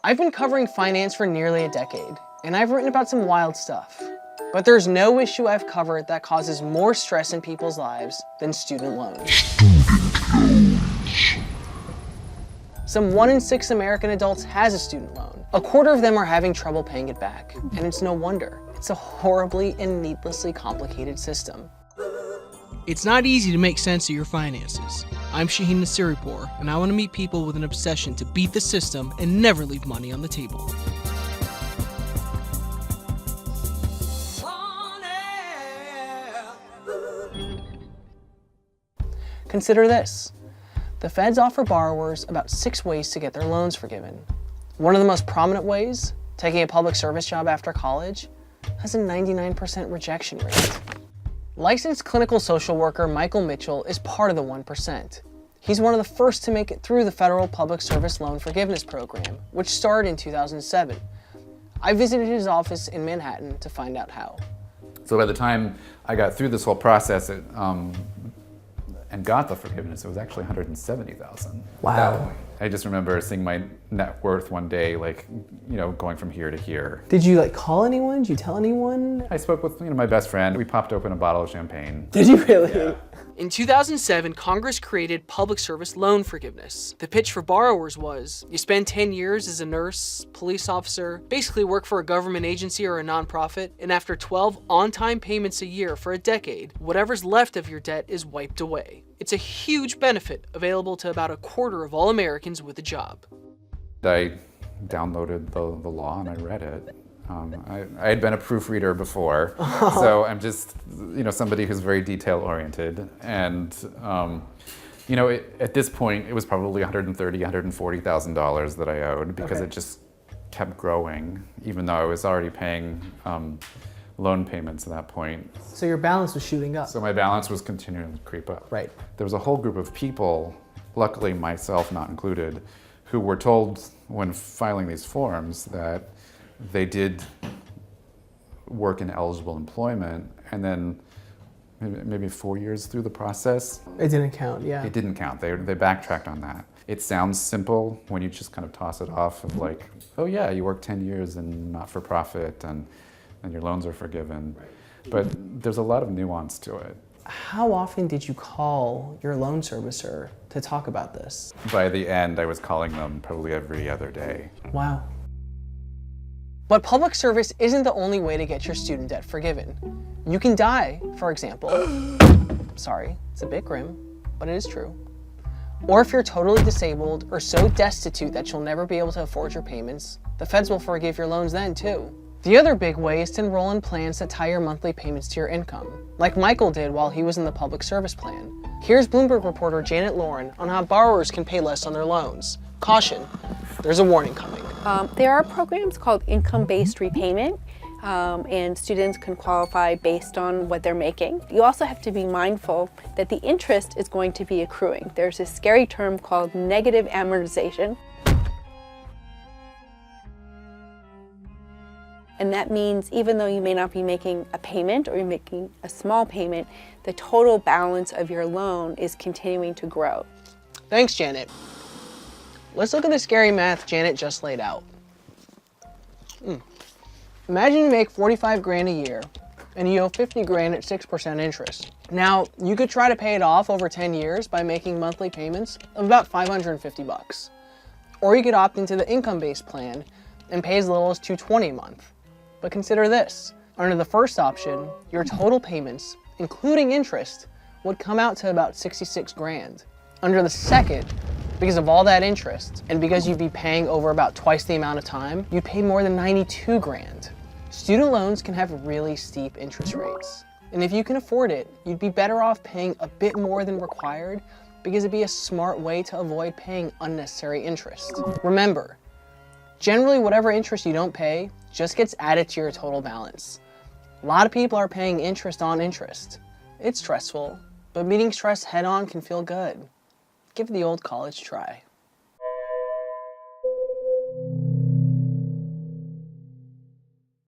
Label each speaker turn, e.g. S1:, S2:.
S1: I've been covering finance for nearly a decade, and I've written about some wild stuff. But there's no issue I've covered that causes more stress in people's lives than student loans. Some 1 in 6 American adults has a student loan. A quarter of them are having trouble paying it back, and it's no wonder. It's a horribly and needlessly complicated system.
S2: It's not easy to make sense of your finances. I'm Shahien Nasiripour, and I want to meet people with an obsession to beat the system and never leave money on the table.
S1: Consider this. The feds offer borrowers about 6 ways to get their loans forgiven. One of the most prominent ways, taking a public service job after college, has a 99% rejection rate. Licensed clinical social worker Michael Mitchell is part of the 1%. He's one of the first to make it through the Federal Public Service Loan Forgiveness Program, which started in 2007. I visited his office in Manhattan to find out how.
S3: So by the time I got through this whole process and got the forgiveness, it was actually $170,000.
S1: Wow.
S3: I just remember seeing my net worth one day, going from here to here.
S1: Did you call anyone? Did you tell anyone?
S3: I spoke with my best friend. We popped open a bottle of champagne.
S1: Did you really?
S3: Yeah.
S2: In 2007, Congress created public service loan forgiveness. The pitch for borrowers was, you spend 10 years as a nurse, police officer, basically work for a government agency or a nonprofit, and after 12 on-time payments a year for a decade, whatever's left of your debt is wiped away. It's a huge benefit available to about a quarter of all Americans with a job.
S3: I downloaded the law and I read it. I had been a proofreader before, so I'm just, somebody who's very detail-oriented. And, at this point, it was probably $130,000, $140,000 that I owed because it just kept growing, even though I was already paying loan payments at that point.
S1: So your balance was shooting up.
S3: So my balance was continuing to creep up.
S1: Right.
S3: There was a whole group of people, luckily myself not included, who were told when filing these forms that they did work in eligible employment, and then maybe 4 years through the process.
S1: It didn't count, yeah.
S3: It didn't count. They backtracked on that. It sounds simple when you just kind of toss it off of oh yeah, you worked 10 years in not-for-profit and your loans are forgiven. But there's a lot of nuance to it.
S1: How often did you call your loan servicer to talk about this?
S3: By the end, I was calling them probably every other day.
S1: Wow. But public service isn't the only way to get your student debt forgiven. You can die, for example. Sorry, it's a bit grim, but it is true. Or if you're totally disabled or so destitute that you'll never be able to afford your payments, the feds will forgive your loans then too. The other big way is to enroll in plans that tie your monthly payments to your income, like Michael did while he was in the public service plan. Here's Bloomberg reporter Janet Lauren on how borrowers can pay less on their loans. Caution, there's a warning coming.
S4: There are programs called income-based repayment, and students can qualify based on what they're making. You also have to be mindful that the interest is going to be accruing. There's this scary term called negative amortization. And that means even though you may not be making a payment or you're making a small payment, the total balance of your loan is continuing to grow.
S1: Thanks, Janet. Let's look at the scary math Janet just laid out. Imagine you make 45 grand a year and you owe 50 grand at 6% interest. Now, you could try to pay it off over 10 years by making monthly payments of about $550. Or you could opt into the income-based plan and pay as little as $220 a month. But consider this, under the first option, your total payments, including interest, would come out to about 66 grand. Under the second, because of all that interest, and because you'd be paying over about twice the amount of time, you'd pay more than 92 grand. Student loans can have really steep interest rates. And if you can afford it, you'd be better off paying a bit more than required because it'd be a smart way to avoid paying unnecessary interest. Remember, generally whatever interest you don't pay just gets added to your total balance. A lot of people are paying interest on interest. It's stressful, but meeting stress head on can feel good. Give the old college try.